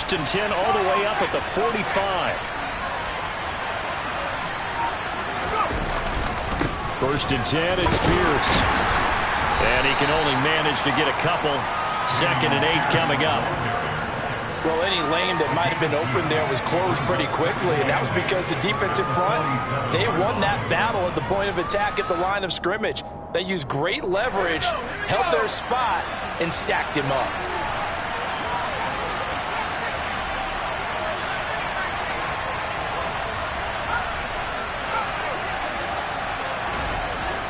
First and 10 all the way up at the 45. First and 10, it's Pierce. And he can only manage to get a couple. Second and 8 coming up. Well, any lane that might have been open there was closed pretty quickly, and that was because the defensive front, they won that battle at the point of attack at the line of scrimmage. They used great leverage, held their spot, and stacked him up.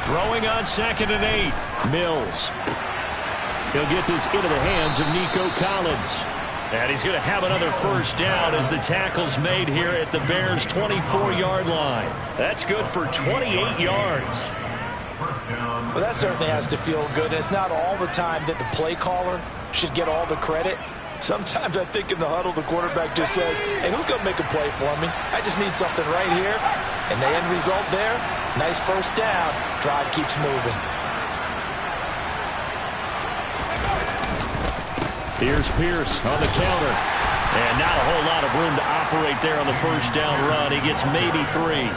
Throwing on second and 8, Mills. He'll get this into the hands of Nico Collins. And he's going to have another first down as the tackle's made here at the Bears' 24-yard line. That's good for 28 yards. Well, that certainly has to feel good. It's not all the time that the play caller should get all the credit. Sometimes I think in the huddle, the quarterback just says, hey, who's going to make a play for me? I just need something right here. And the end result there, nice first down. Drive keeps moving. Here's Pierce on the counter. And not a whole lot of room to operate there on the first down run. He gets maybe 3.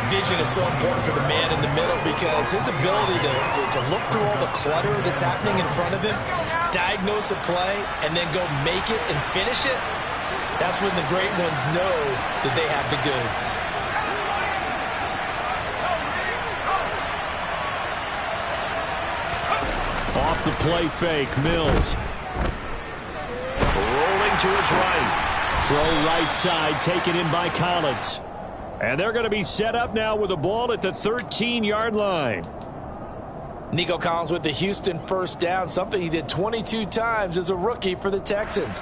Vision is so important for the man in the middle because his ability to look through all the clutter that's happening in front of him, diagnose a play, and then go make it and finish it, that's when the great ones know that they have the goods. Off the play fake, Mills. Rolling to his right. Throw right side, taken in by Collins. And they're going to be set up now with the ball at the 13-yard line. Nico Collins with the Houston first down, something he did 22 times as a rookie for the Texans.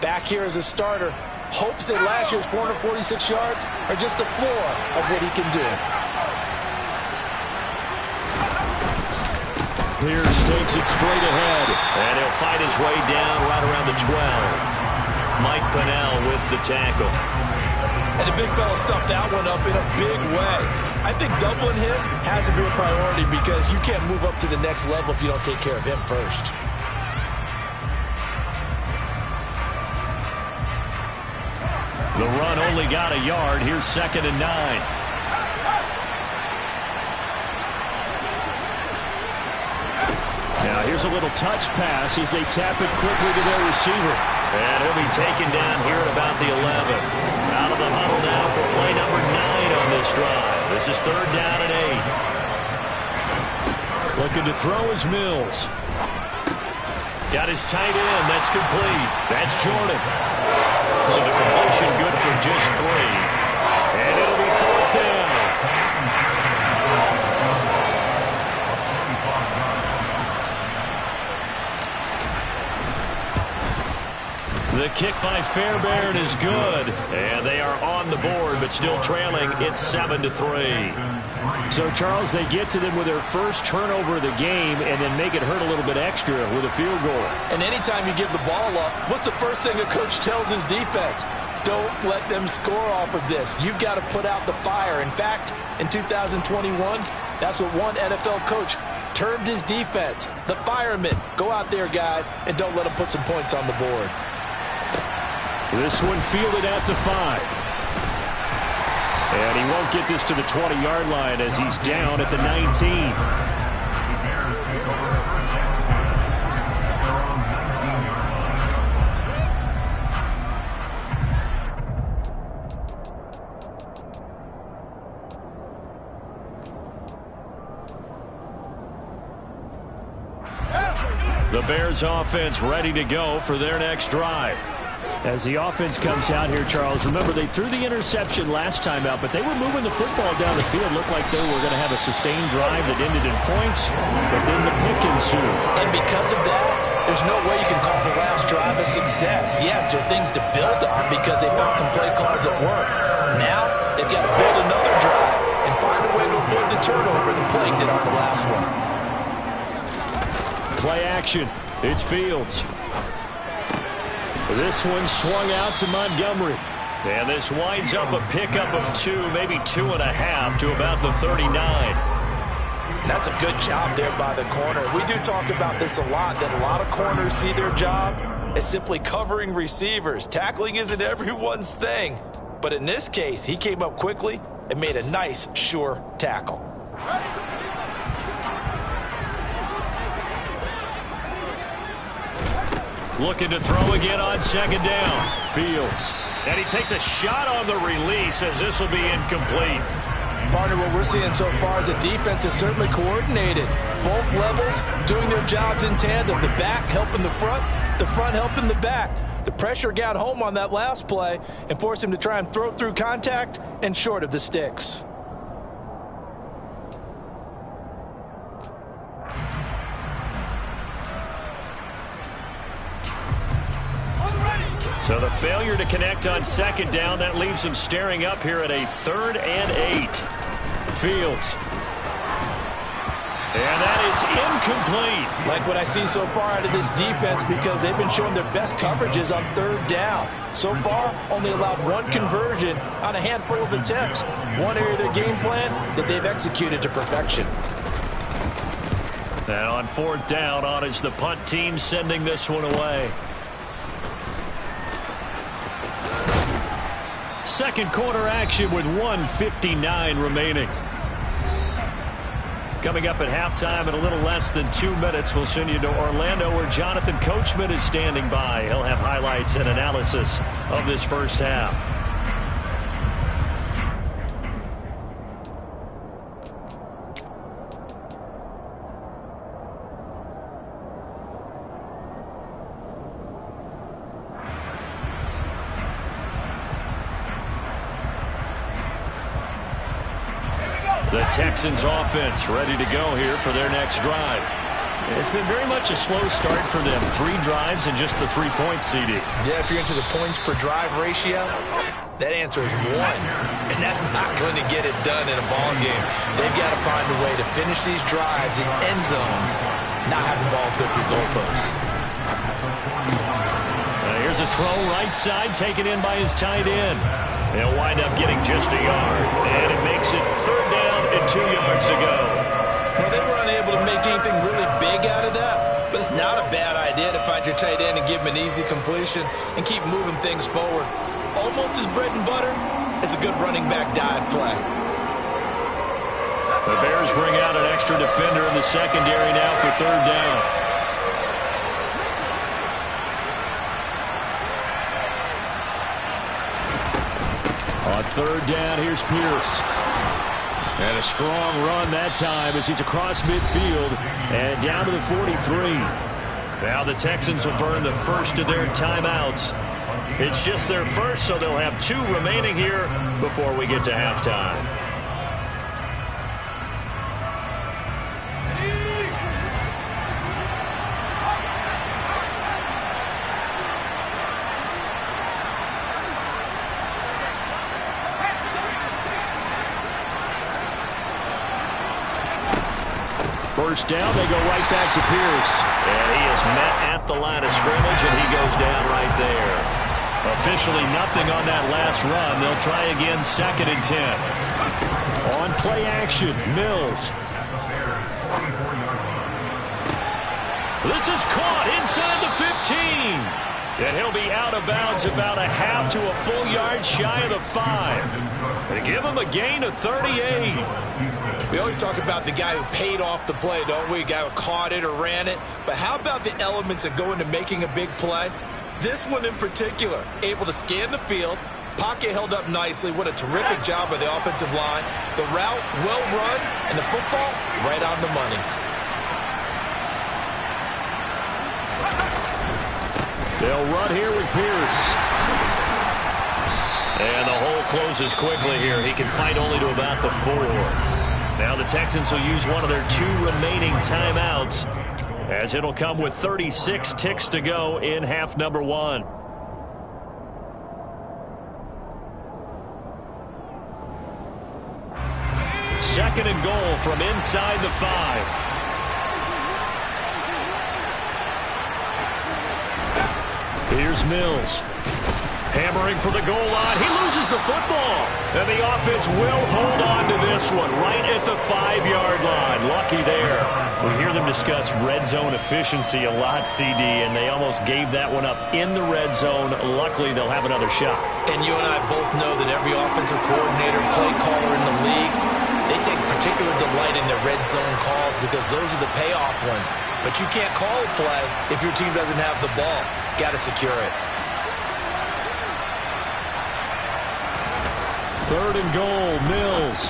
Back here as a starter, hopes that last year's 446 yards are just a floor of what he can do. Pierce takes it straight ahead, and he'll fight his way down right around the 12. Mike Pennell with the tackle. And the big fella stuffed that one up in a big way. I think doubling him has to be a priority because you can't move up to the next level if you don't take care of him first. The run only got a yard. Here's second and 9. Now here's a little touch pass as they tap it quickly to their receiver. And he'll be taken down here at about the 11. Out of the huddle now for play number 9 on this drive. This is third down and 8. Looking to throw is Mills. Got his tight end. That's complete. That's Jordan. So the completion good for just 3. And it'll be fourth down. The kick by Fairbairn is good. And they are on the board, but still trailing. It's 7-3. So, Charles, they get to them with their first turnover of the game and then make it hurt a little bit extra with a field goal. And anytime you give the ball up, what's the first thing a coach tells his defense? Don't let them score off of this. You've got to put out the fire. In fact, in 2021, that's what one NFL coach termed his defense. The firemen. Go out there, guys, and don't let them put some points on the board. This one fielded at the 5. And he won't get this to the 20-yard line as he's down at the 19. The Bears offense ready to go for their next drive. As the offense comes out here, Charles, remember they threw the interception last time out, but they were moving the football down the field. Looked like they were going to have a sustained drive that ended in points, but then the pick ensued. And because of that, there's no way you can call the last drive a success. Yes, there are things to build on because they found some play calls that work. Now, they've got to build another drive and find a way to avoid the turnover the Plague did on the last one. Play action. It's Fields. This one swung out to Montgomery. And this winds up a pickup of 2, maybe 2.5 to about the 39. That's a good job there by the corner. We do talk about this a lot, that a lot of corners see their job is simply covering receivers. Tackling isn't everyone's thing. But in this case, he came up quickly and made a nice, sure tackle. Looking to throw again on second down. Fields. And he takes a shot on the release as this will be incomplete. Partner, what we're seeing so far is the defense is certainly coordinated. Both levels doing their jobs in tandem. The back helping the front helping the back. The pressure got home on that last play and forced him to try and throw through contact and short of the sticks. So the failure to connect on second down, that leaves him staring up here at a 3rd and 8. Fields. And that is incomplete. Like what I see so far out of this defense, because they've been showing their best coverages on 3rd down. So far, only allowed 1 conversion on a handful of attempts. One area of their game plan that they've executed to perfection. And on 4th down, on is the punt team sending this one away. Second quarter action with 1:59 remaining. Coming up at halftime in a little less than 2 minutes, we'll send you to Orlando where Jonathan Coachman is standing by. He'll have highlights and analysis of this first half. The Texans offense ready to go here for their next drive. It's been very much a slow start for them. 3 drives and just the 3 points, CD. Yeah, if you're into the points per drive ratio, that answer is 1. And that's not going to get it done in a ball game. They've got to find a way to finish these drives in end zones, not having balls go through goalposts. Here's a throw right side taken in by his tight end. He'll wind up getting just a yard. And it makes it 3rd down and 2 yards to go. Well, they were unable to make anything really big out of that, but it's not a bad idea to find your tight end and give him an easy completion and keep moving things forward. Almost as bread and butter as a good running back dive play. The Bears bring out an extra defender in the secondary now for 3rd down. On 3rd down, here's Pierce. And a strong run that time as he's across midfield and down to the 43. Now the Texans will burn the first of their timeouts. It's just their first, so they'll have 2 remaining here before we get to halftime. First down, they go right back to Pierce. And he is met at the line of scrimmage, and he goes down right there. Officially nothing on that last run. They'll try again 2nd and 10. On play action, Mills. This is caught inside the 15. And he'll be out of bounds about a half to a full yard shy of the 5. They give him a gain of 38. We always talk about the guy who paid off the play, don't we? A guy who caught it or ran it. But how about the elements that go into making a big play? This one in particular, able to scan the field, pocket held up nicely. What a terrific job by the offensive line. The route well run, and the football right on the money. They'll run here with Pierce. And the hole closes quickly here. He can fight only to about the 4. Now the Texans will use one of their 2 remaining timeouts, as it'll come with 36 ticks to go in half number 1. Second and goal from inside the 5. Here's Mills. Hammering for the goal line. He loses the football. And the offense will hold on to this one right at the 5-yard line. Lucky there. We hear them discuss red zone efficiency a lot, CD, and they almost gave that one up in the red zone. Luckily, they'll have another shot. And you and I both know that every offensive coordinator, play caller in the league, they take particular delight in their red zone calls because those are the payoff ones. But you can't call a play if your team doesn't have the ball. Got to secure it. 3rd and goal, Mills.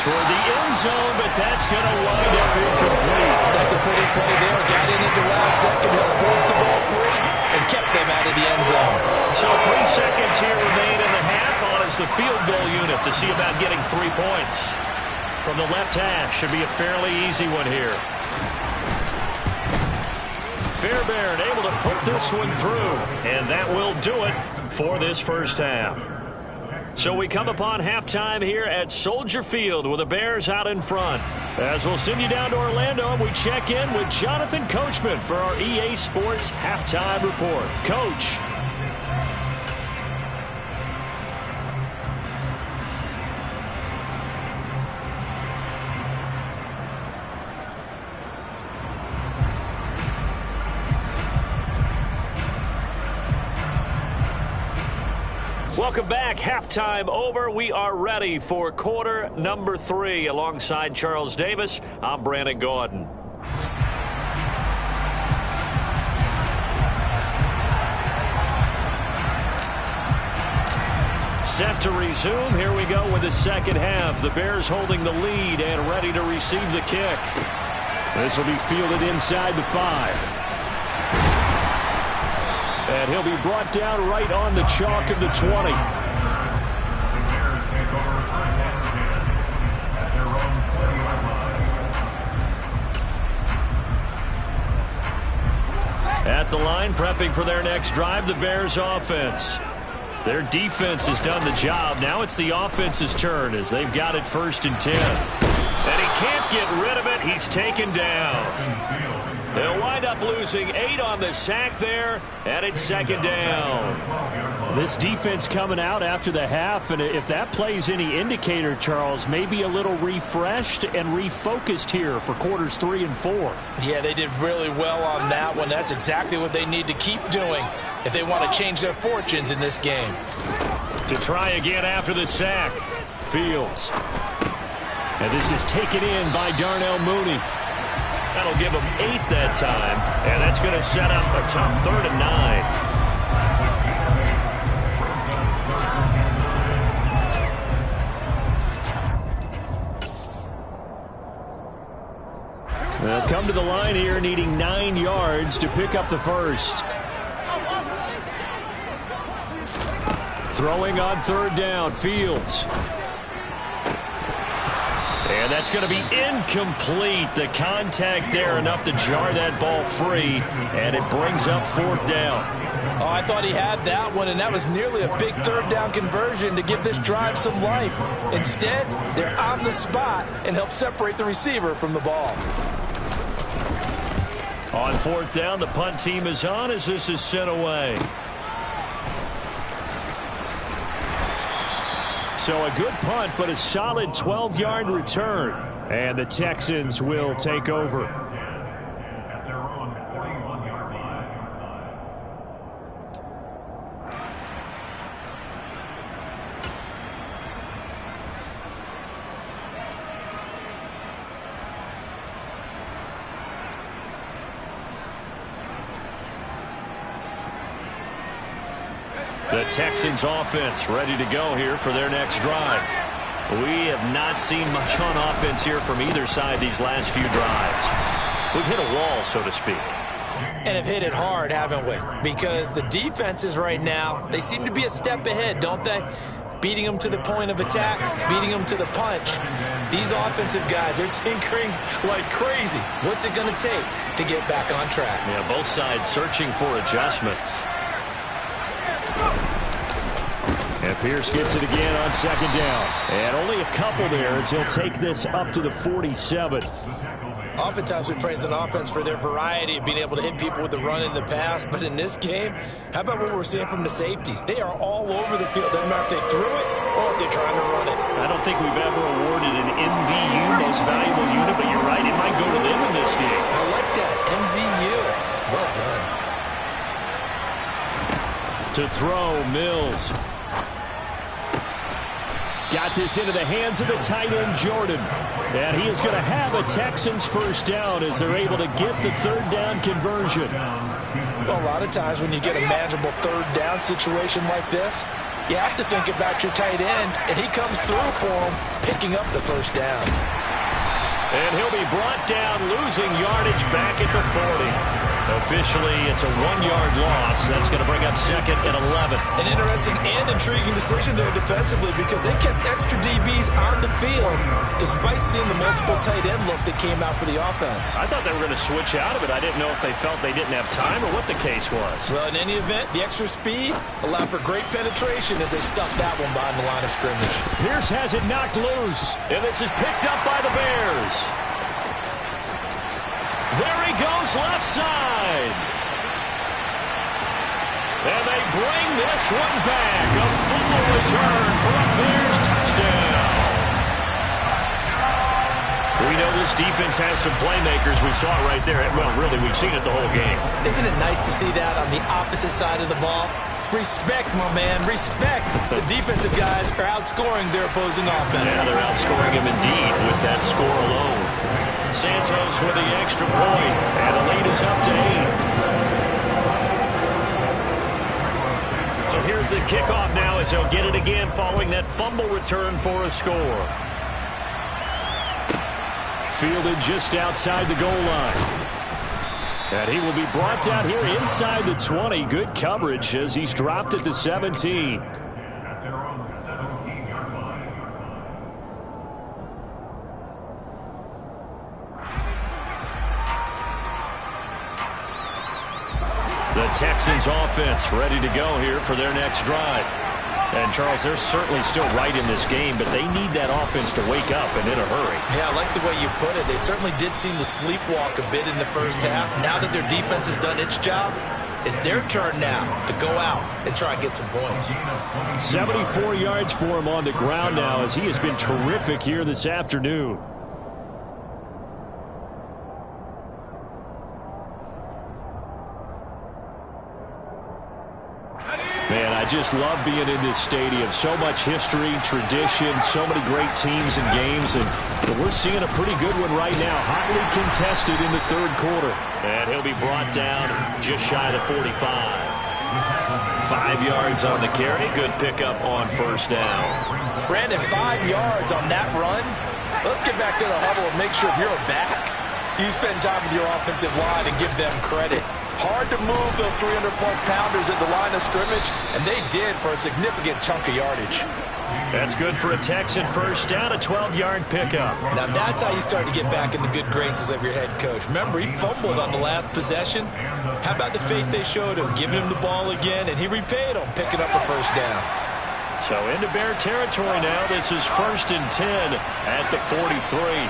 Toward the end zone, but that's going to wind up incomplete. That's a pretty play there. Got in at the last second, helped force the ball free, and kept them out of the end zone. So 3 seconds here remain in the half on as the field goal unit to see about getting 3 points. From the left hash, should be a fairly easy one here. Fairbairn able to put this one through, and that will do it for this first half. So we come upon halftime here at Soldier Field with the Bears out in front. As we'll send you down to Orlando, and we check in with Jonathan Coachman for our EA Sports Halftime Report. Coach. Welcome back. Halftime over. We are ready for quarter number 3. Alongside Charles Davis, I'm Brandon Gordon. Set to resume. Here we go with the second half. The Bears holding the lead and ready to receive the kick. This will be fielded inside the 5. And he'll be brought down right on the chalk of the 20. At the line, prepping for their next drive, the Bears offense. Their defense has done the job. Now it's the offense's turn as they've got it 1st and 10. And he can't get rid of it. He's taken down. They'll wind up losing 8 on the sack there, and it's 2nd down. This defense coming out after the half, and if that plays any indicator, Charles, maybe a little refreshed and refocused here for quarters 3 and 4. Yeah, they did really well on that one. That's exactly what they need to keep doing if they want to change their fortunes in this game. To try again after the sack, Fields. And this is taken in by Darnell Mooney. That'll give him 8 that time, and that's going to set up a tough 3rd and 9. They'll come to the line here needing 9 yards to pick up the first. Throwing on 3rd down, Fields. And that's going to be incomplete. The contact there enough to jar that ball free, and it brings up 4th down. Oh, I thought he had that one, and that was nearly a big 3rd down conversion to give this drive some life. Instead, they're on the spot and help separate the receiver from the ball. On 4th down, the punt team is on as this is sent away. So a good punt, but a solid 12-yard return. And the Texans will take over. The Texans offense ready to go here for their next drive. We have not seen much on offense here from either side these last few drives. We've hit a wall, so to speak. And have hit it hard, haven't we? Because the defenses right now, they seem to be a step ahead, don't they? Beating them to the point of attack, beating them to the punch. These offensive guys, they're tinkering like crazy. What's it going to take to get back on track? Yeah, both sides searching for adjustments. And Pierce gets it again on 2nd down. And only a couple there as he'll take this up to the 47. Oftentimes we praise an offense for their variety of being able to hit people with the run in the pass, but in this game, how about what we're seeing from the safeties? They are all over the field. Doesn't matter if they threw it or if they're trying to run it. I don't think we've ever awarded an MVU, most valuable unit, but you're right, it might go to them in this game. I like that, MVU. Well done. To throw, Mills. Got this into the hands of the tight end, Jordan. And he is going to have a Texans first down as they're able to get the third down conversion. Well, a lot of times when you get a manageable third down situation like this, you have to think about your tight end, and he comes through for him, picking up the first down. And he'll be brought down, losing yardage back at the 40. Officially, it's a 1-yard loss. That's going to bring up second and 11. An interesting and intriguing decision there defensively because they kept extra DBs on the field despite seeing the multiple tight end look that came out for the offense. I thought they were going to switch out of it. I didn't know if they felt they didn't have time or what the case was. Well, in any event, the extra speed allowed for great penetration as they stuffed that one behind the line of scrimmage. Pierce has it knocked loose, and this is picked up by the Bears. There he goes left side. And they bring this one back. A fumble return for a Bears touchdown. We know this defense has some playmakers. We saw it right there. Well, really, we've seen it the whole game. Isn't it nice to see that on the opposite side of the ball? Respect, my man, respect. The defensive guys are outscoring their opposing offense. Yeah, they're outscoring him indeed with that score alone. Santos with the extra point, and the lead is up to 8. So here's the kickoff now as they'll get it again following that fumble return for a score. Fielded just outside the goal line. And he will be brought down here inside the 20. Good coverage as he's dropped at the 17. The Texans offense ready to go here for their next drive. And, Charles, they're certainly still right in this game, but they need that offense to wake up and in a hurry. Yeah, I like the way you put it. They certainly did seem to sleepwalk a bit in the first half. Now that their defense has done its job, it's their turn now to go out and try and get some points. 74 yards for him on the ground now as he has been terrific here this afternoon. Man, I just love being in this stadium. So much history, tradition, so many great teams and games. And we're seeing a pretty good one right now. Hotly contested in the third quarter. And he'll be brought down just shy of the 45. 5 yards on the carry. Good pickup on first down. Brandon, 5 yards on that run. Let's get back to the huddle and make sure if you're a back, you spend time with your offensive line and give them credit. Hard to move those 300-plus pounders at the line of scrimmage, and they did for a significant chunk of yardage. That's good for a Texan first down, a 12-yard pickup. Now that's how you start to get back in the good graces of your head coach. Remember, he fumbled on the last possession. How about the faith they showed him, giving him the ball again, and he repaid him, picking up a first down. So into Bear territory now. This is 1st and 10 at the 43.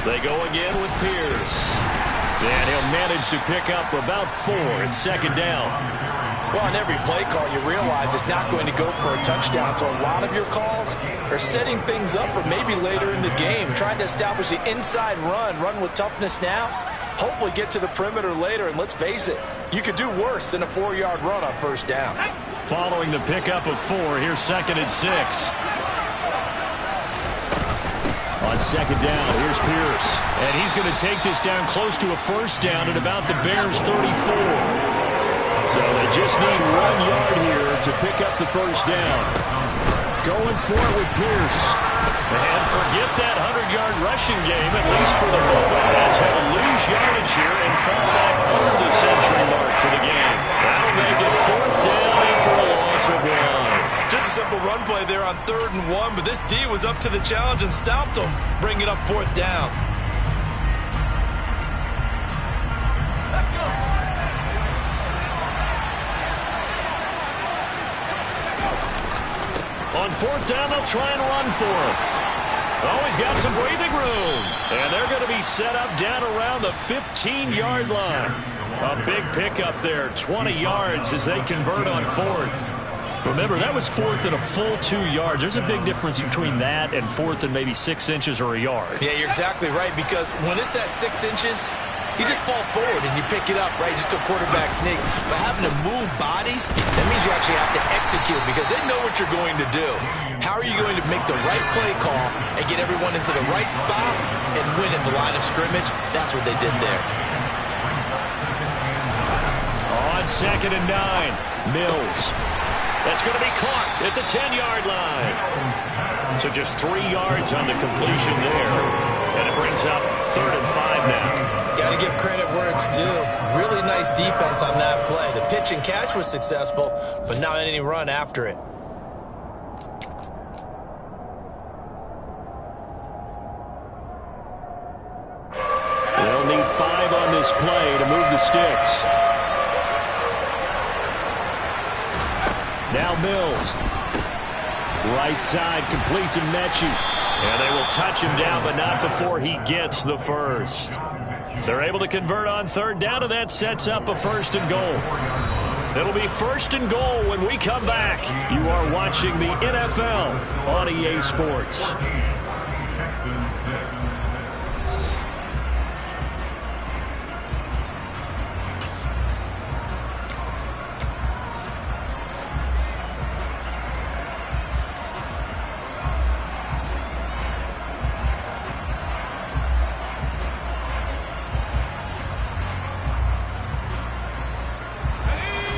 They go again with Pierce. And he'll manage to pick up about 4 at second down. Well, on every play call, you realize it's not going to go for a touchdown. So a lot of your calls are setting things up for maybe later in the game, trying to establish the inside run with toughness now, hopefully get to the perimeter later. And let's face it, you could do worse than a 4-yard run on first down. Following the pickup of 4, here's 2nd and 6. On second down, here's Pierce. And he's going to take this down close to a first down at about the Bears' 34. So they just need 1 yard here to pick up the first down. Going for it with Pierce. And forget that 100-yard rushing game, at least for the moment, as he'll lose yardage here and fall back under the century mark for the game. That'll make it 4th down after a loss of 1. Just a simple run play there on 3rd and 1, but this D was up to the challenge and stopped them, bringing up 4th down. Let's go. On 4th down, they'll try and run for it. Oh, he's got some breathing room. And they're going to be set up down around the 15-yard line. A big pickup there, 20 yards as they convert on fourth. Remember, that was fourth and a full 2 yards. There's a big difference between that and fourth and maybe 6 inches or a yard. Yeah, you're exactly right, because when it's that 6 inches, you just fall forward and you pick it up, right? You just go quarterback sneak. But having to move bodies, that means you actually have to execute because they know what you're going to do. How are you going to make the right play call and get everyone into the right spot and win at the line of scrimmage? That's what they did there. On 2nd and 9, Mills. That's going to be caught at the 10-yard line. So just 3 yards on the completion there. And it brings up 3rd and 5 now. Got to give credit where it's due. Really nice defense on that play. The pitch and catch was successful, but not any run after it. They'll need 5 on this play to move the sticks. Now Mills. Right side completes to Mechie. And they will touch him down, but not before he gets the first. They're able to convert on 3rd down, and that sets up a 1st and goal. It'll be 1st and goal when we come back. You are watching the NFL on EA Sports.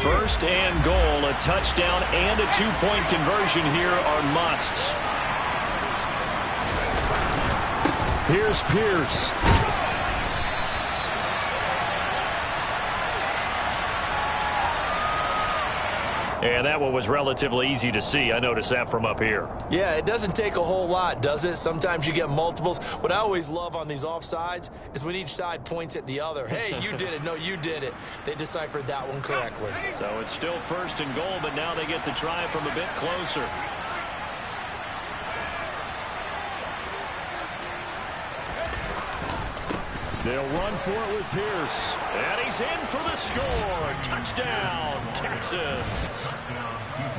First and goal, a touchdown and a 2-point conversion here are musts. Here's Pierce. And that one was relatively easy to see. I noticed that from up here. Yeah, it doesn't take a whole lot, does it? Sometimes you get multiples. What I always love on these offsides is when each side points at the other. Hey, you did it. No, you did it. They deciphered that one correctly. So it's still 1st and goal, but now they get to try from a bit closer. They'll run for it with Pierce. And he's in for the score. Touchdown, Texans.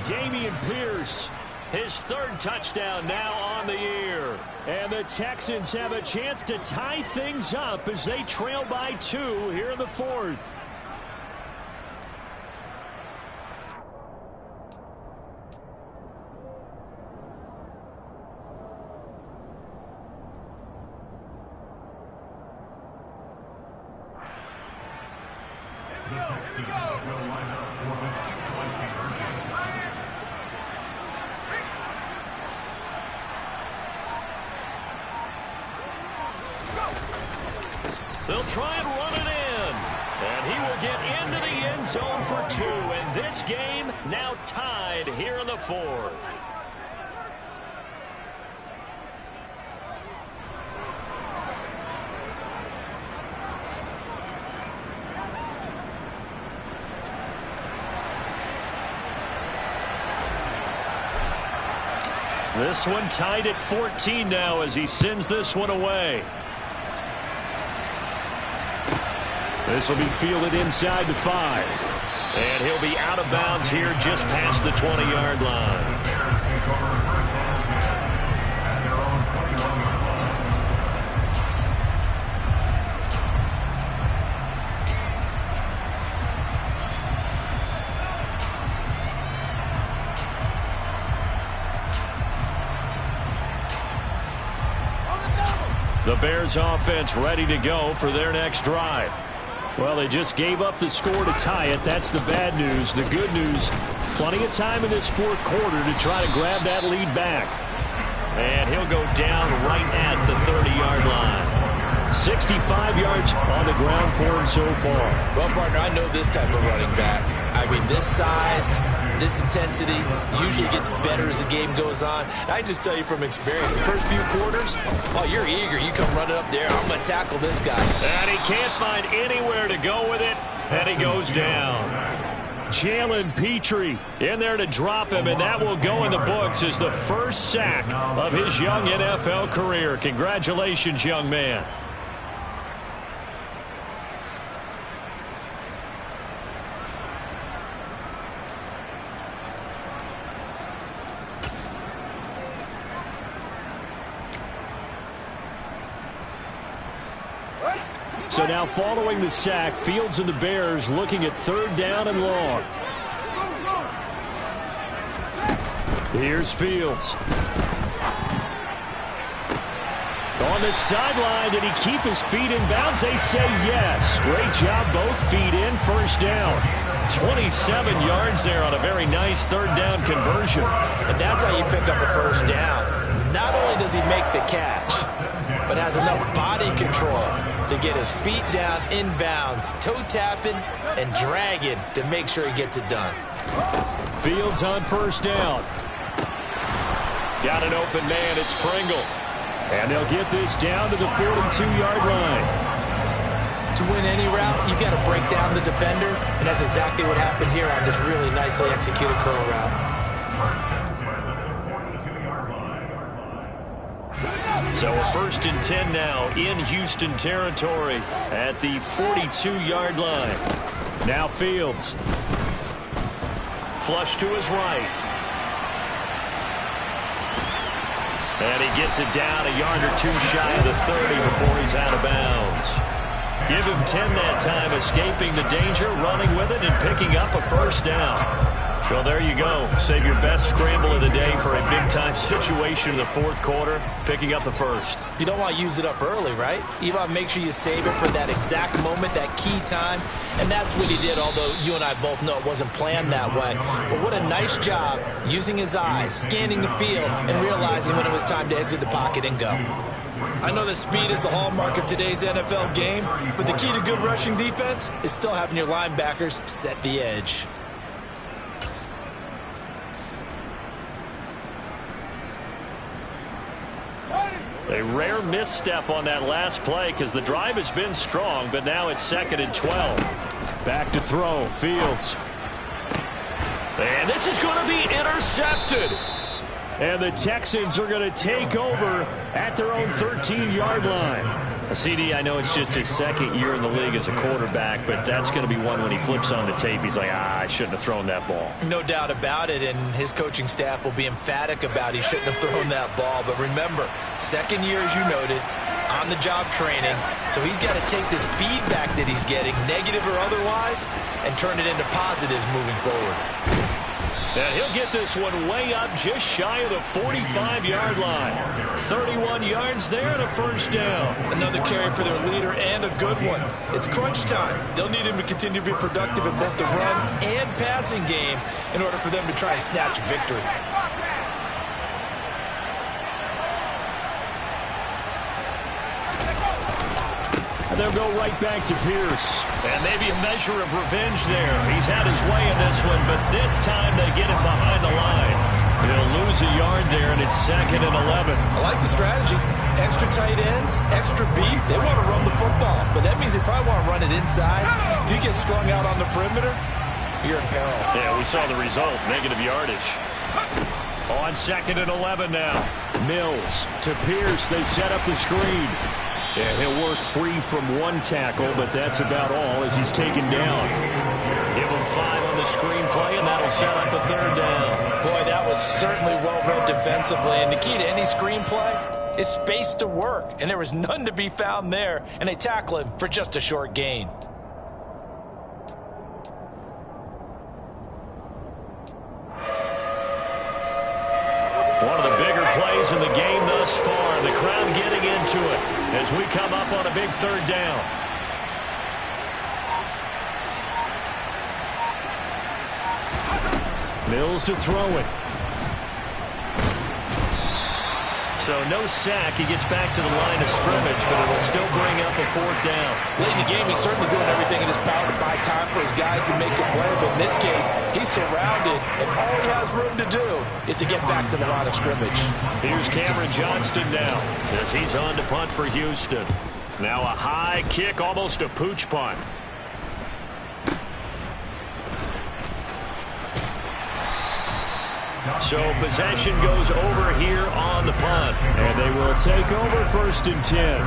Dameon Pierce, his 3rd touchdown now on the year. And the Texans have a chance to tie things up as they trail by 2 here in the 4th. They'll try and run it in. And he will get into the end zone for 2. And this game now tied here in the 4th. This one tied at 14 now as he sends this one away. This will be fielded inside the 5. And he'll be out of bounds here just past the 20-yard line. The Bears offense ready to go for their next drive. Well, they just gave up the score to tie it. That's the bad news. The good news, plenty of time in this 4th quarter to try to grab that lead back. And he'll go down right at the 30-yard line. 65 yards on the ground for him so far. Well, partner, I know this type of running back. I mean, this size, this intensity usually gets better as the game goes on. And I just tell you from experience, the first few quarters, oh, you're eager. You come running up there. I'm going to tackle this guy. And he can't find anywhere to go with it, and he goes down. Jalen Petrie in there to drop him, and that will go in the books as the first sack of his young NFL career. Congratulations, young man. So now following the sack, Fields and the Bears looking at 3rd down and long. Here's Fields. On the sideline, did he keep his feet in bounds? They say yes. Great job, both feet in, 1st down. 27 yards there on a very nice 3rd down conversion. And that's how you pick up a 1st down. Not only does he make the catch, but has enough body control to get his feet down inbounds, toe tapping and dragging to make sure he gets it done. Fields on 1st down. Got an open man, it's Pringle. And they'll get this down to the 42-yard line. To win any route, you've got to break down the defender, and that's exactly what happened here on this really nicely executed curl route. So a 1st and 10 now in Houston territory at the 42-yard line. Now Fields. Flush to his right. And he gets it down a yard or 2 shy of the 30 before he's out of bounds. Give him 10 that time, escaping the danger, running with it, and picking up a 1st down. Well, there you go. Save your best scramble of the day for a big-time situation in the 4th quarter, picking up the 1st. You don't want to use it up early, right? You want to make sure you save it for that exact moment, that key time, and that's what he did, although you and I both know it wasn't planned that way. But what a nice job using his eyes, scanning the field, and realizing when it was time to exit the pocket and go. I know that speed is the hallmark of today's NFL game, but the key to good rushing defense is still having your linebackers set the edge. A rare misstep on that last play because the drive has been strong, but now it's 2nd and 12. Back to throw, Fields. And this is going to be intercepted. And the Texans are going to take over at their own 13-yard line. CD, I know it's just his 2nd year in the league as a quarterback, but that's going to be one when he flips on the tape. He's like, I shouldn't have thrown that ball. No doubt about it, and his coaching staff will be emphatic about he shouldn't have thrown that ball. But remember, 2nd year, as you noted, on-the-job training, so he's got to take this feedback that he's getting, negative or otherwise, and turn it into positives moving forward. And he'll get this one way up just shy of the 45-yard line. 31 yards there and a 1st down. Another carry for their leader and a good one. It's crunch time. They'll need him to continue to be productive in both the run and passing game in order for them to try and snatch a victory. And they'll go right back to Pierce. And maybe a measure of revenge there. He's had his way in this one, but this time they get him behind the line. They'll lose a yard there, and it's 2nd and 11. I like the strategy. Extra tight ends, extra beef. They want to run the football, but that means they probably want to run it inside. If you get strung out on the perimeter, you're in peril. Yeah, we saw the result, negative yardage. On 2nd and 11 now. Mills to Pierce. They set up the screen. And he'll work free from 1 tackle, but that's about all as he's taken down. Give him 5 on the screenplay, and that'll set up a 3rd down. Boy, that was certainly well read defensively. And the key to any screenplay is space to work. And there was none to be found there. And they tackle him for just a short gain. One of the bigger plays in the game thus far. The crowd getting into it as we come up on a big 3rd down. Mills to throw it. So no sack. He gets back to the line of scrimmage, but it'll still bring up a 4th down. Late in the game, he's certainly doing everything in his power to buy time for his guys to make a play. But in this case, he's surrounded, and all he has room to do is to get back to the line of scrimmage. Here's Cameron Johnston now as he's on to punt for Houston. Now a high kick, almost a pooch punt. So possession goes over here on the punt. And they will take over 1st and 10.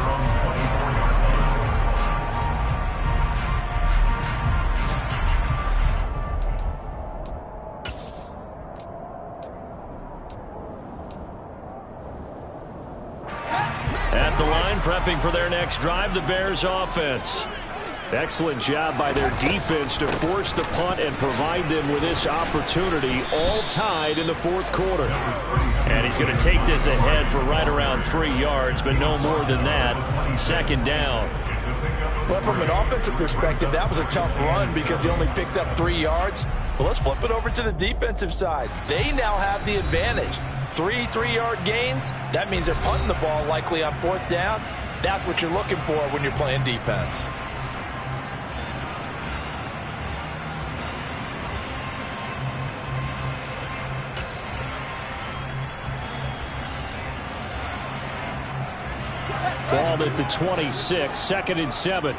At the line, prepping for their next drive, the Bears offense. Excellent job by their defense to force the punt and provide them with this opportunity, all tied in the 4th quarter. And he's going to take this ahead for right around 3 yards, but no more than that. 2nd down. Well, from an offensive perspective, that was a tough run because he only picked up 3 yards. Well, let's flip it over to the defensive side. They now have the advantage. 3 3-yard gains, that means they're punting the ball likely on 4th down. That's what you're looking for when you're playing defense. Ball at the 26, 2nd and 7.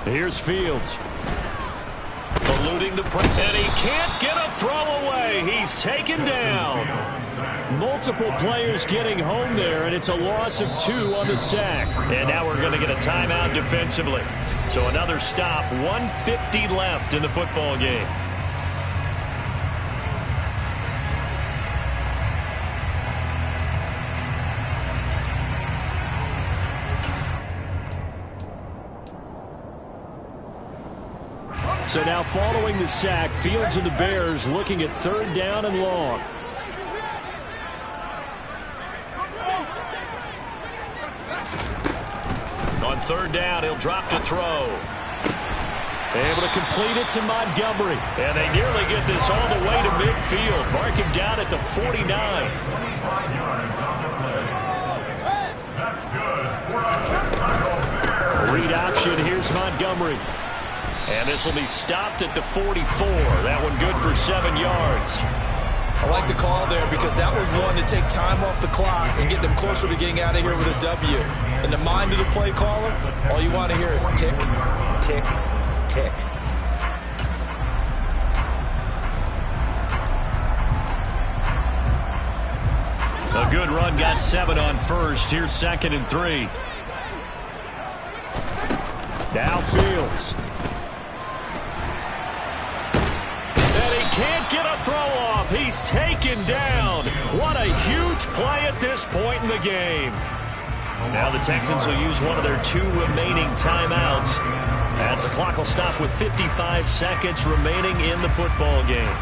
Here's Fields. Eluding the press, and he can't get a throw away. He's taken down. Multiple players getting home there, and it's a loss of 2 on the sack. And now we're going to get a timeout defensively. So another stop, 1:50 left in the football game. So now following the sack, Fields and the Bears looking at 3rd down and long. On 3rd down, he'll drop to throw. Able to complete it to Montgomery. And they nearly get this all the way to midfield. Mark him down at the 49. Read option. Here's Montgomery. And this will be stopped at the 44. That one good for 7 yards. I like the call there because that was one to take time off the clock and get them closer to getting out of here with a W. In the mind of the play caller, all you want to hear is tick, tick, tick. A good run, got 7 on 1st. Here's 2nd and 3. Now Fields. Can't get a throw off. He's taken down. What a huge play at this point in the game. Now the Texans will use one of their 2 remaining timeouts as the clock will stop with 55 seconds remaining in the football game.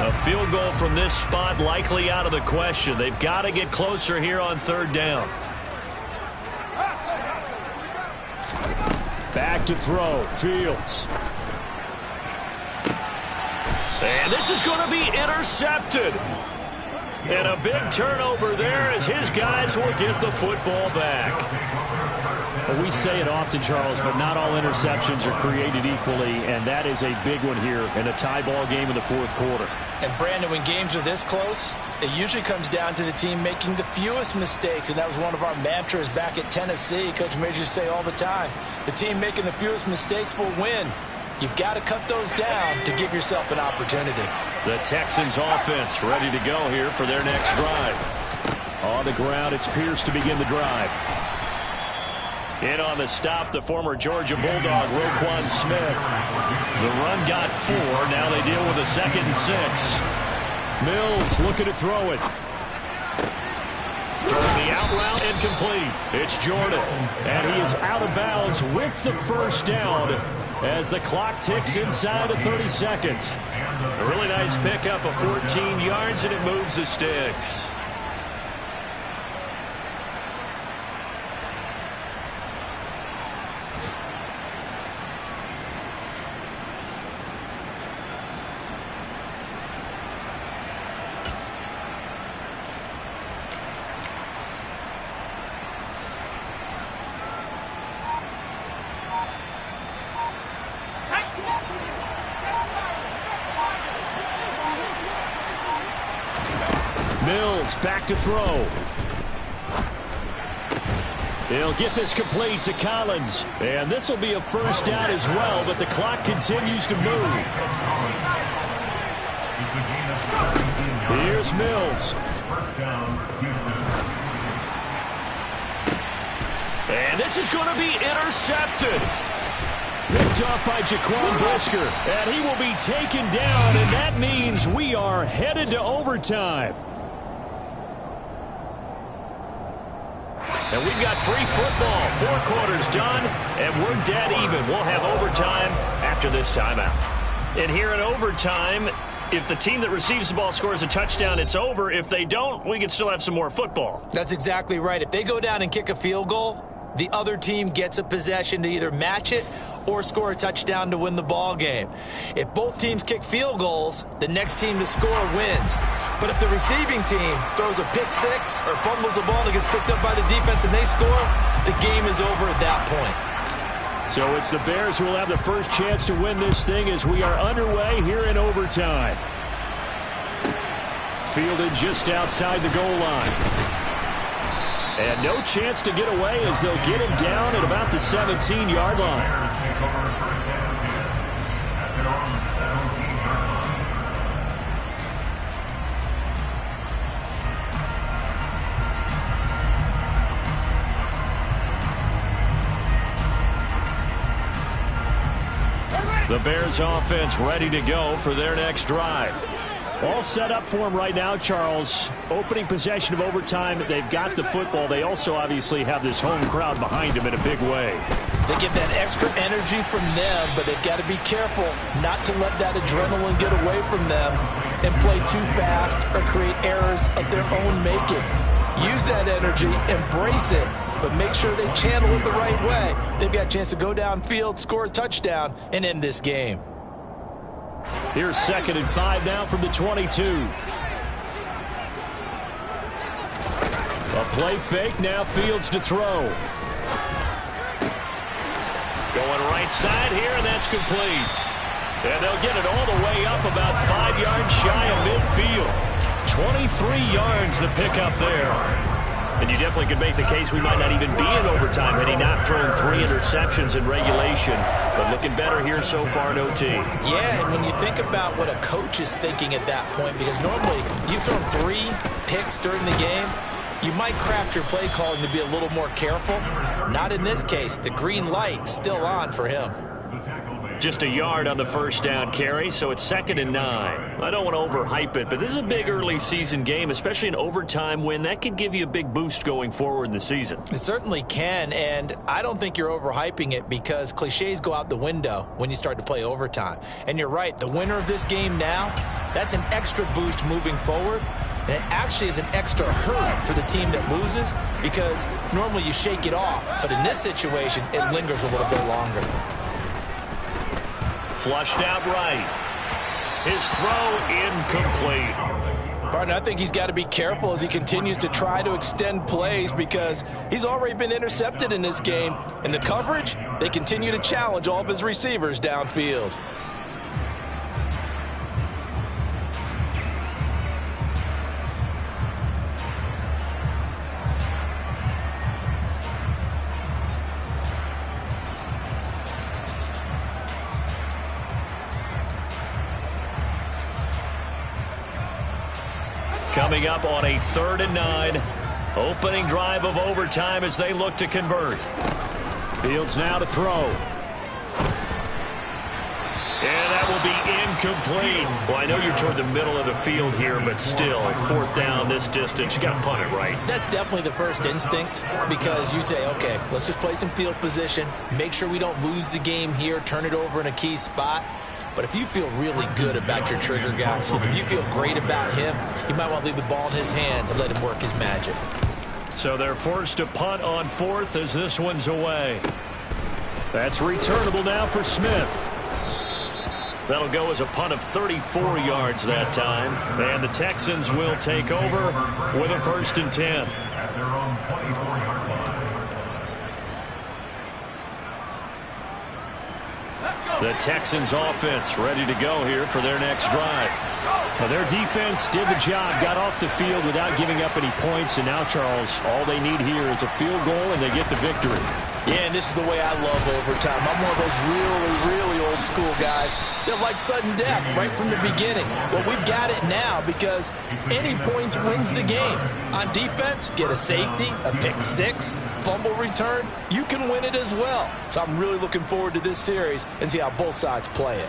A field goal from this spot likely out of the question. They've got to get closer here on 3rd down. Back to throw. Fields. And this is going to be intercepted. And a big turnover there as his guys will get the football back. Well, we say it often, Charles, but not all interceptions are created equally, and that is a big one here in a tie ball game in the 4th quarter. And, Brandon, when games are this close, it usually comes down to the team making the fewest mistakes, and that was one of our mantras back at Tennessee. Coach Majors say all the time, the team making the fewest mistakes will win. You've got to cut those down to give yourself an opportunity. The Texans offense ready to go here for their next drive. On the ground, it's Pierce to begin the drive. In on the stop, the former Georgia Bulldog, Roquan Smith. The run got 4. Now they deal with a 2nd and 6. Mills looking to throw it. Throwing the out route, incomplete. It's Jordan. And he is out of bounds with the 1st down as the clock ticks inside of 30 seconds. A really nice pickup of 14 yards, and it moves the sticks. Mills back to throw. He'll get this complete to Collins. And this will be a first down as well, but the clock continues to move. Here's Mills. And this is going to be intercepted. Picked off by Jaquan Brisker. And he will be taken down, and that means we are headed to overtime. And we've got free football. 4 quarters done, and we're dead even. We'll have overtime after this timeout. And here in overtime, if the team that receives the ball scores a touchdown, it's over. If they don't, we can still have some more football. That's exactly right. If they go down and kick a field goal, the other team gets a possession to either match it or score a touchdown to win the ball game. If both teams kick field goals, the next team to score wins. But if the receiving team throws a pick six or fumbles the ball and it gets picked up by the defense and they score, the game is over at that point. So it's the Bears who will have the first chance to win this thing as we are underway here in overtime. Fielded just outside the goal line. And no chance to get away as they'll get him down at about the 17-yard line. The Bears offense ready to go for their next drive. All set up for them right now, Charles. Opening possession of overtime. They've got the football. They also obviously have this home crowd behind them in a big way. They get that extra energy from them, but they've got to be careful not to let that adrenaline get away from them and play too fast or create errors of their own making. Use that energy, embrace it, but make sure they channel it the right way. They've got a chance to go downfield, score a touchdown, and end this game. Here's 2nd and 5 now from the 22. A play fake, now Fields to throw. Going right side here, and that's complete. And they'll get it all the way up about 5 yards shy of midfield. 23 yards the pickup there. And you definitely could make the case we might not even be in overtime had he not thrown 3 interceptions in regulation. But looking better here so far in OT. Yeah, and when you think about what a coach is thinking at that point, because normally you've thrown 3 picks during the game, you might craft your play calling to be a little more careful. Not in this case. The green light still on for him. Just a yard on the first down carry, so it's 2nd and 9. I don't want to overhype it, but this is a big early season game, especially an overtime win. That could give you a big boost going forward in the season. It certainly can, and I don't think you're overhyping it because cliches go out the window when you start to play overtime. And you're right, the winner of this game now, that's an extra boost moving forward. And it actually is an extra hurt for the team that loses because normally you shake it off. But in this situation, it lingers a little bit longer. Flushed out right. His throw incomplete. Partner, I think he's got to be careful as he continues to try to extend plays because he's already been intercepted in this game. And the coverage, they continue to challenge all of his receivers downfield. Coming up on a 3rd and 9. Opening drive of overtime as they look to convert. Fields now to throw. And that will be incomplete. Well, I know you're toward the middle of the field here, but still, 4th down this distance. You got to punt it right. That's definitely the first instinct because you say, okay, let's just play some field position, make sure we don't lose the game here, turn it over in a key spot. But if you feel really good about your trigger guy, if you feel great about him, you might want to leave the ball in his hands and let him work his magic. So they're forced to punt on 4th as this one's away. That's returnable now for Smith. That'll go as a punt of 34 yards that time. And the Texans will take over with a 1st and 10. The Texans offense ready to go here for their next drive. Well, their defense did the job, got off the field without giving up any points, and now, Charles, all they need here is a field goal, and they get the victory. Yeah, and this is the way I love overtime. I'm one of those really, really old school guys that like sudden death right from the beginning. Well, we've got it now because any points wins the game. On defense, get a safety, a pick six, fumble return, you can win it as well. So I'm really looking forward to this series and see how both sides play it.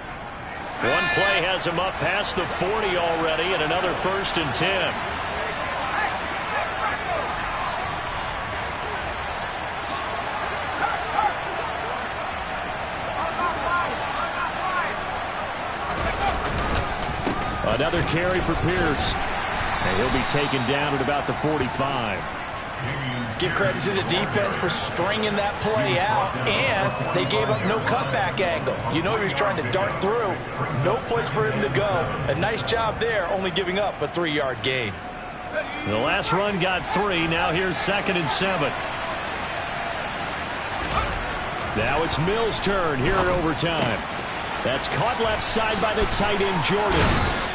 One play has him up past the 40 already, and another 1st and 10. Another carry for Pierce. And he'll be taken down at about the 45. Give credit to the defense for stringing that play out, and they gave up no cutback angle. You know he was trying to dart through. No place for him to go. A nice job there, only giving up a 3-yard gain. The last run got 3. Now here's 2nd and 7. Now it's Mills' turn here in overtime. That's caught left side by the tight end, Jordan.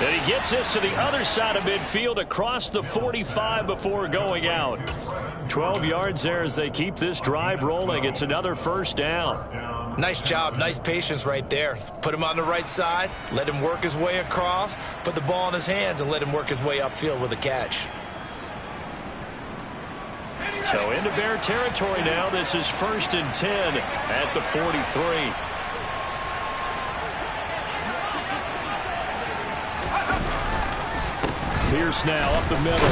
And he gets this to the other side of midfield across the 45 before going out. 12 yards there as they keep this drive rolling. It's another 1st down. Nice job, nice patience right there. Put him on the right side, let him work his way across, put the ball in his hands, and let him work his way upfield with a catch. So into Bear territory now. This is 1st and 10 at the 43. Pierce now up the middle.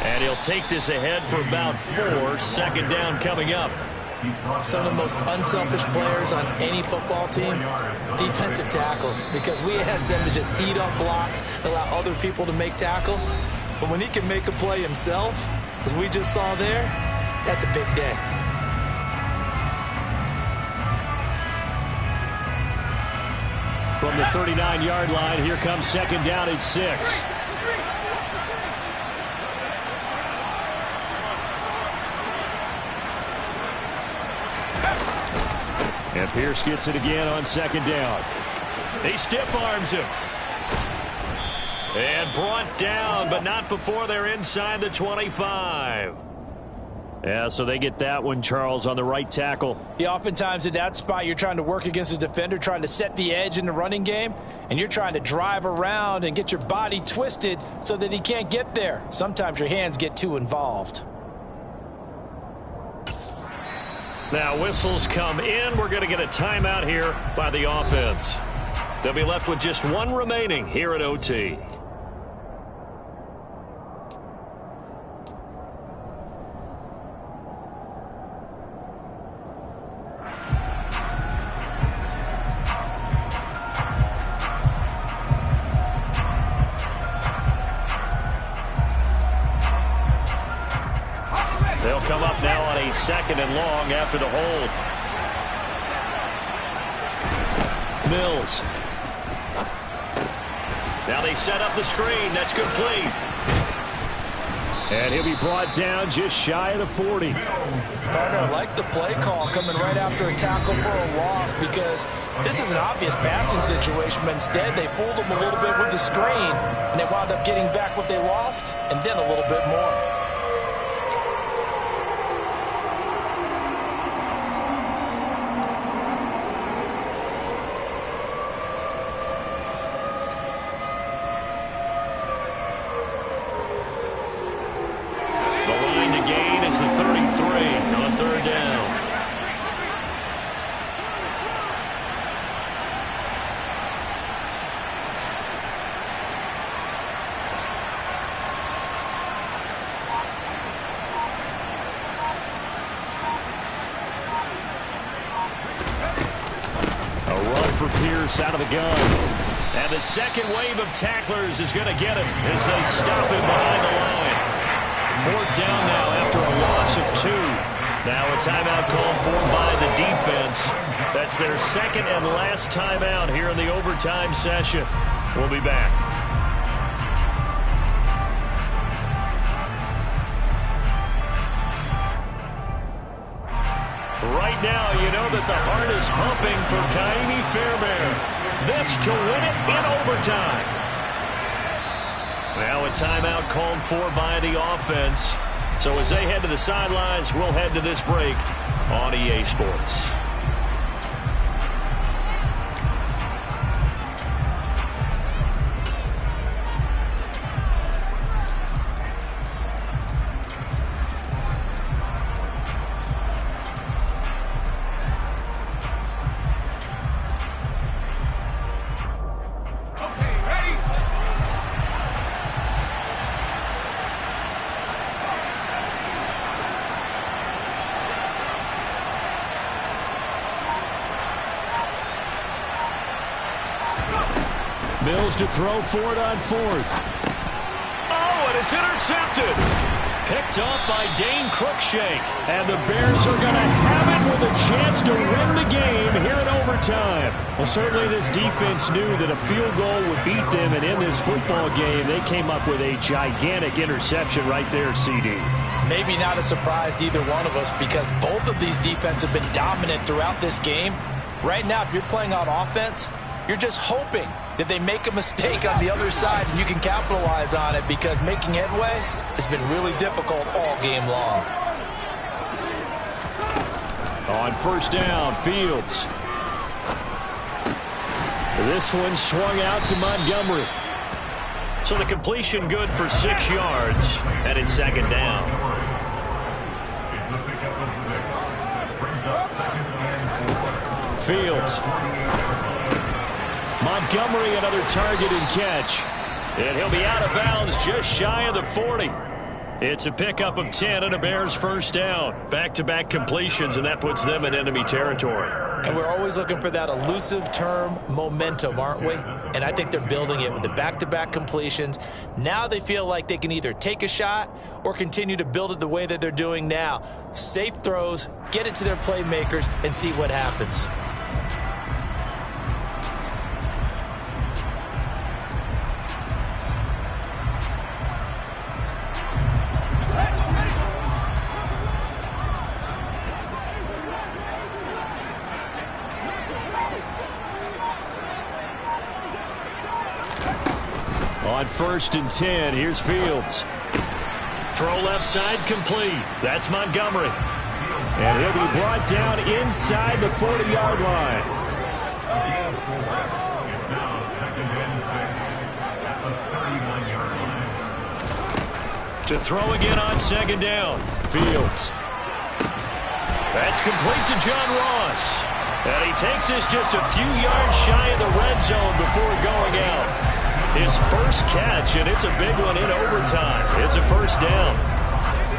And he'll take this ahead for about 4. 2nd down coming up. Some of the most unselfish players on any football team, defensive tackles, because we ask them to just eat up blocks and allow other people to make tackles. But when he can make a play himself, as we just saw there, that's a big day. From the 39-yard line, here comes 2nd down at 6. And Pierce gets it again on 2nd down. He stiff arms him. And brought down, but not before they're inside the 25. Yeah, so they get that one, Charles, on the right tackle. Yeah, oftentimes at that spot, you're trying to work against a defender, trying to set the edge in the running game, and you're trying to drive around and get your body twisted so that he can't get there. Sometimes your hands get too involved. Now whistles come in. We're going to get a timeout here by the offense. They'll be left with just 1 remaining here at OT. They'll come up now on a 2nd and long after the hold. Mills. Now they set up the screen. That's complete. And he'll be brought down just shy of the 40. Partner, I like the play call coming right after a tackle for a loss because this is an obvious passing situation, but instead they fooled them a little bit with the screen, and they wound up getting back what they lost and then a little bit more. Out of the gun. And the second wave of tacklers is going to get him as they stop him behind the line. 4th down now after a loss of 2. Now a timeout called for by the defense. That's their 2nd and last timeout here in the overtime session. We'll be back. Right now, you know that the heart is pumping for Kaimi Fairbairn. This to win it in overtime. Now a timeout called for by the offense. So as they head to the sidelines, we'll head to this break on EA Sports. Mills to throw for it on fourth. Oh, and it's intercepted. Picked off by Dane Cruikshank. And the Bears are going to have it with a chance to win the game here in overtime. Well, certainly this defense knew that a field goal would beat them, and in this football game, they came up with a gigantic interception right there, CD. Maybe not a surprise to either one of us because both of these defenses have been dominant throughout this game. Right now, if you're playing on offense, you're just hoping that they make a mistake on the other side and you can capitalize on it because making headway has been really difficult all game long. On first down, Fields. This one swung out to Montgomery. So the completion good for 6 yards, and it's second down. Fields. Montgomery, another target and catch. And he'll be out of bounds just shy of the 40. It's a pickup of 10 and a Bears first down. Back-to-back completions, and that puts them in enemy territory. And we're always looking for that elusive term, momentum, aren't we? And I think they're building it with the back-to-back completions. Now they feel like they can either take a shot or continue to build it the way that they're doing now. Safe throws, get it to their playmakers, and see what happens. On first and 10, here's Fields. Throw left side complete. That's Montgomery. And he'll be brought down inside the 40-yard line. To throw again on second down. Fields. That's complete to John Ross. And he takes this just a few yards shy of the red zone before going out. His first catch, and it's a big one in overtime. It's a first down.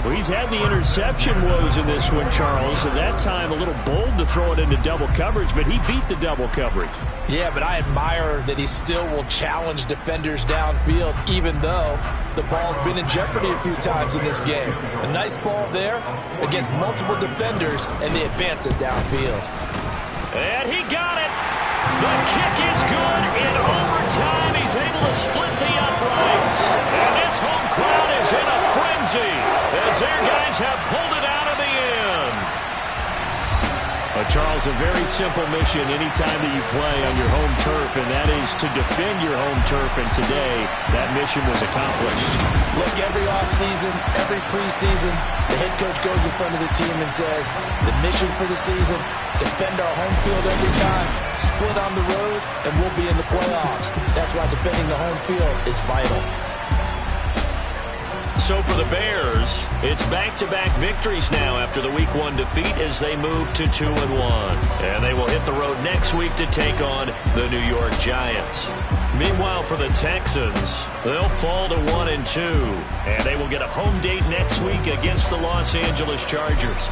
Well, he's had the interception woes in this one, Charles, and that time a little bold to throw it into double coverage, but he beat the double coverage. Yeah, but I admire that he still will challenge defenders downfield, even though the ball's been in jeopardy a few times in this game. A nice ball there against multiple defenders, and they advance it downfield. And he got it. The kick is good in overtime. He's able to split the uprights. And this home crowd is in a frenzy as their guys have pulled it out of the end. Charles, a very simple mission anytime that you play on your home turf, and that is to defend your home turf. And today, that mission was accomplished. Look, every offseason, every preseason, the head coach goes in front of the team and says, the mission for the season, defend our home field every time, split on the road, and we'll be in the playoffs. That's why defending the home field is vital. So for the Bears, it's back-to-back victories now after the Week 1 defeat as they move to 2-1. And they will hit the road next week to take on the New York Giants. Meanwhile, for the Texans, they'll fall to 1-2. And they will get a home date next week against the Los Angeles Chargers.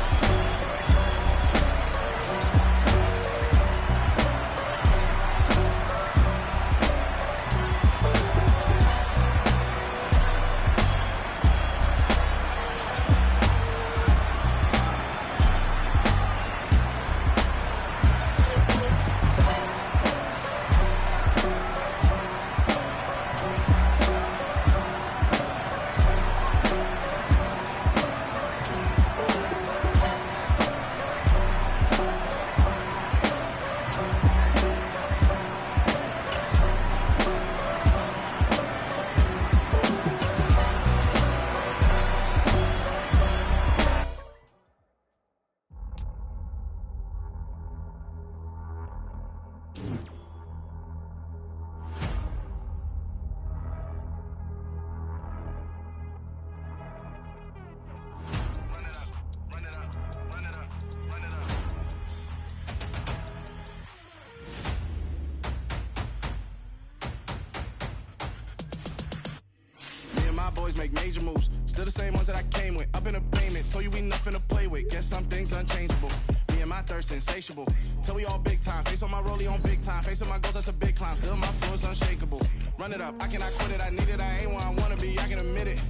Boys make major moves, still the same ones that I came with. Up in a payment, told you we nothing to play with. Guess some things unchangeable. Me and my thirst insatiable. Till we all big time. Face on my rollie on big time. Facing my goals, that's a big climb. Still my flow is unshakable. Run it up, I cannot quit it. I need it, I ain't where I wanna be. I can admit it.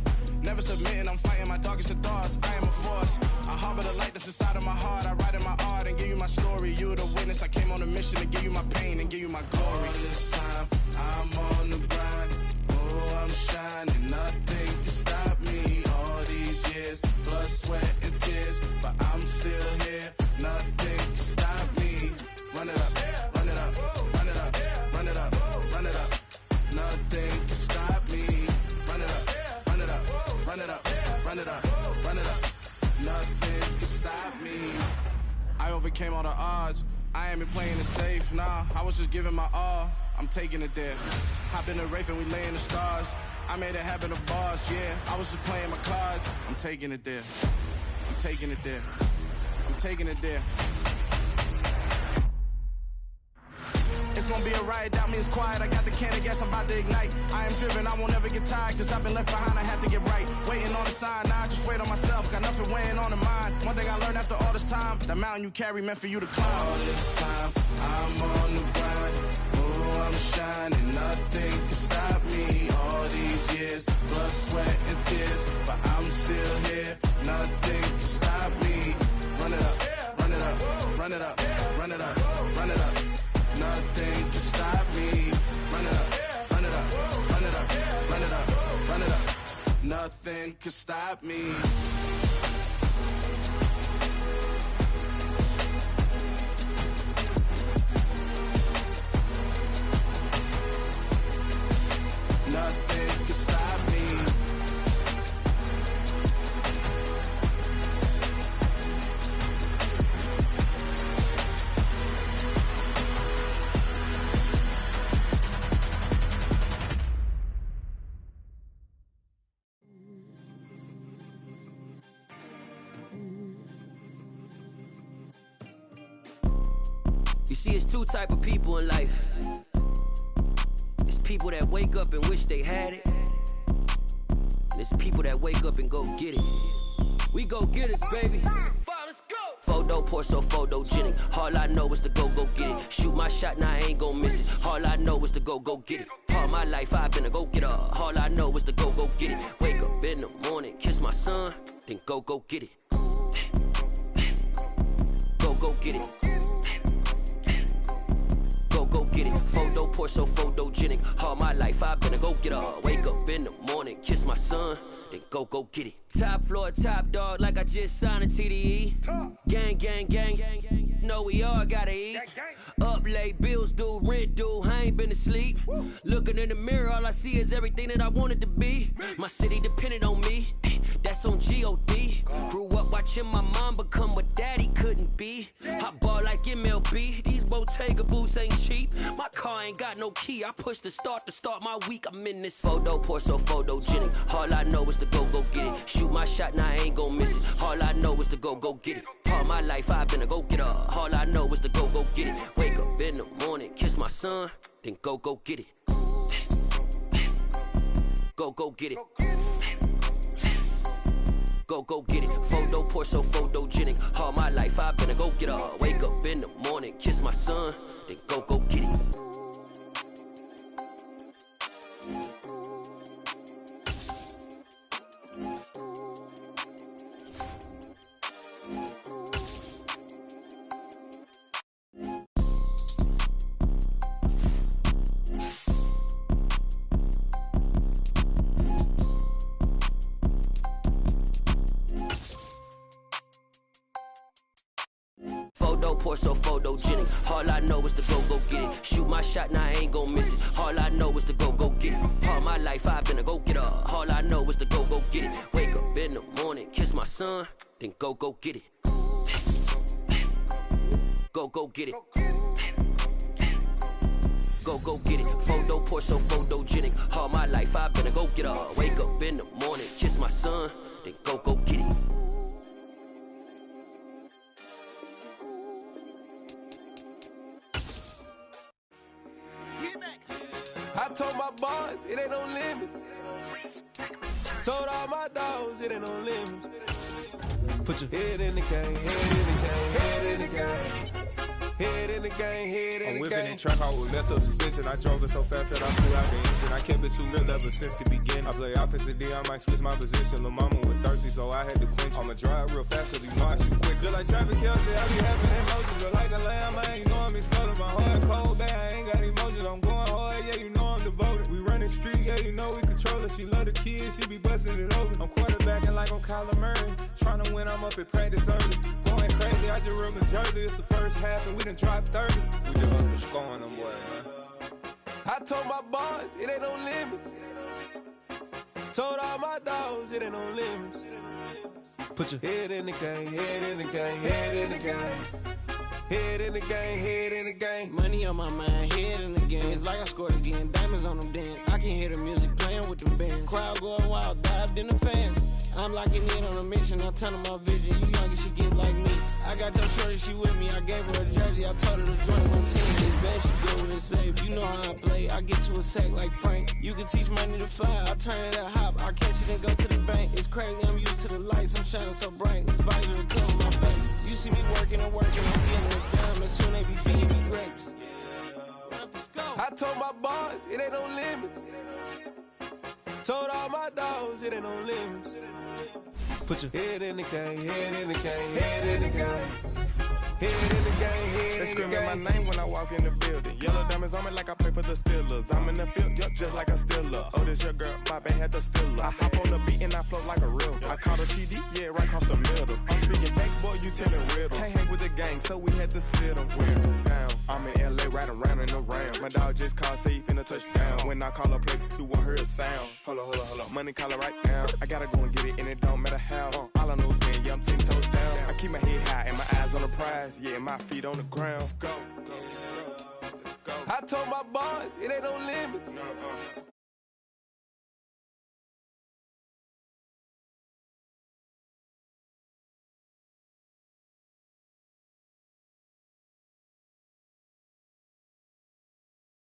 Never submitting, I'm fighting my darkest of thoughts. I am a force. I harbor the light that's inside of my heart. I write in my art and give you my story. You the witness. I came on a mission to give you my pain and give you my glory. All this time, I'm on the grind. Oh, I'm shining. Nothing can stop me. All these years, blood, sweat, and tears. But I'm still here. Nothing can stop me. Run it up, run it up, run it up, run it up, run it up. Nothing can stop me. Run it up, run it up, run it up, run it up, run it up. Nothing can stop me. I overcame all the odds. I ain't been playing it safe, nah. I was just giving my all. I'm taking it there. Hop in the Wraith and we lay in the stars. I made it happen to bars, yeah. I was just playing my cards. I'm taking it there. I'm taking it there. I'm taking it there. It's gonna be a riot, doubt me, it's quiet. I got the can of gas, I'm about to ignite. I am driven, I won't ever get tired, cause I've been left behind, I had to get right. Waiting on the sign, now I just wait on myself. Got nothing weighing on the mind. One thing I learned after all this time, the mountain you carry meant for you to climb. All this time, I'm on the grind. Oh, I'm shining, nothing can stop me. All these years, blood, sweat, and tears. But I'm still here, nothing can stop me. Run it up, run it up, run it up, run it up, run it up. Nothing can stop me. Run it up, run it up, run it up, run it up, run it up. Nothing can stop me. Nothing can stop me. You see, it's two type of people in life. It's people that wake up and wish they had it. And it's people that wake up and go get it. We go get it, baby. Let's go. Photo pour so photogenic. All I know is to go get it. Shoot my shot, now I ain't gon' miss it. All I know is to go get it. All my life I've been a go getter. All I know is to go get it. Wake up in the morning, kiss my son, then go get it. Go get it. Go get it. Photo pour so photogenic. All my life I've been a go getter. Wake up in the morning, kiss my son, then go get it. Top floor, top dog, like I just signed a TDE. Gang, gang, gang, gang, gang. Know we all gotta eat. Up late, bills due, rent due. I ain't been asleep. Looking in the mirror, all I see is everything that I wanted to be. My city depended on me. That's on G.O.D. Grew up watching my mom become what daddy couldn't be. I ball like MLB. These Bottega boots ain't cheap. My car ain't got no key. I push the start to start my week. I'm in this photo pour so photogenic. All I know is to go get it. Shoot my shot, now I ain't gon' miss it. All I know is to go get it. All my life I've been a go getter. All I know is to go get it. Wake up in the morning, kiss my son, then go get it. Go get it. Go get it. Photo pour so photogenic. All my life I've been a go getter. Wake up in the morning, kiss my son, then go get it. Photo pour so photogenic. All I know is to go get it. Shoot my shot, now I ain't gon' miss it. All I know is to go get it. All my life I've been a go getter. All I know is to go get it. Wake up in the morning, kiss my son, then go get it. Go get it. Go get it. Photo, Porsche, so photogenic. All my life I've been a go get her. Wake up in the morning, kiss my son, then go get it. I told my boys it ain't no limits. Told all my dogs it ain't no limits. Put your head in the game, head in the game, head in the game. Head in the game, head in the game. I'm whipping in track, I was left up suspension. I drove it so fast that I flew out the engine. I kept it too real ever since the beginning. I play offensive D, I might switch my position. Lil' mama was thirsty, so I had to quench. I'ma drive real fast, cause you know I shoot quick. Just like Travis Kelce, I be having emotions. Just like the lamb, I ain't know I'm exploding. My heart cold, bad, I ain't got emotions. I'm going hard, yeah, you know I'm devoted. We running streets, yeah, you know we control it. She love the kids, she be busting it over. I'm quarterbacking like I'm Kyler Murray. Trying to win, I'm up at practice early. Going crazy, I just rub my jersey. It's the first half and we done dropped 30. We just up to scoring them, boy, man. I told my boys it ain't no limits. Told all my dogs it ain't no limits. Put your head in the game, head in the game, head in the game. Head in the game, head in the game. Money on my mind, head in the game. It's like I scored again, diamonds on them dance. I can hear the music playing with them bands. Crowd going wild, dived in the fans. I'm locking in on a mission, I'm telling my vision. You young, you should get like me. I got your shorty, she with me. I gave her a jersey, I told her to join my team. It's bad, she good with it safe. You know how I play, I get to a sack like Frank. You can teach money to fly, I turn it at hop. I catch it and go to the bank. It's crazy, I'm used to the lights, I'm shining so bright. This visor will cover my face. You see me working and working, I'm getting it done. As soon they be feeding me grapes. I told my boys it ain't no limits. Told all my dogs it ain't no limits. Put your head in the game, head in the game, head in the game. Head in the game, head They screaming my name when I walk in the building. Yellow diamonds on me like I play for the Steelers. I'm in the field, yup, just like a Steeler. Oh, this your girl, my band had the Steeler. I hop on the beat and I float like a real. I caught a TD, yeah, right across the middle. I'm speaking thanks, boy, you telling riddles. Can't hang with the gang, so we had to sit them down. I'm in LA, riding around in the Rams. My dog just called, say he finna touch down. When I call a play, you won't hear a sound. Hold on, money call it right now. I gotta go and get it, and it don't matter how. All I know is, man, yeah, I'm 10 toes down. I keep my head high and my eyes on the prize. Yeah, my feet on the ground. Let's go. I told my boys it ain't no limits.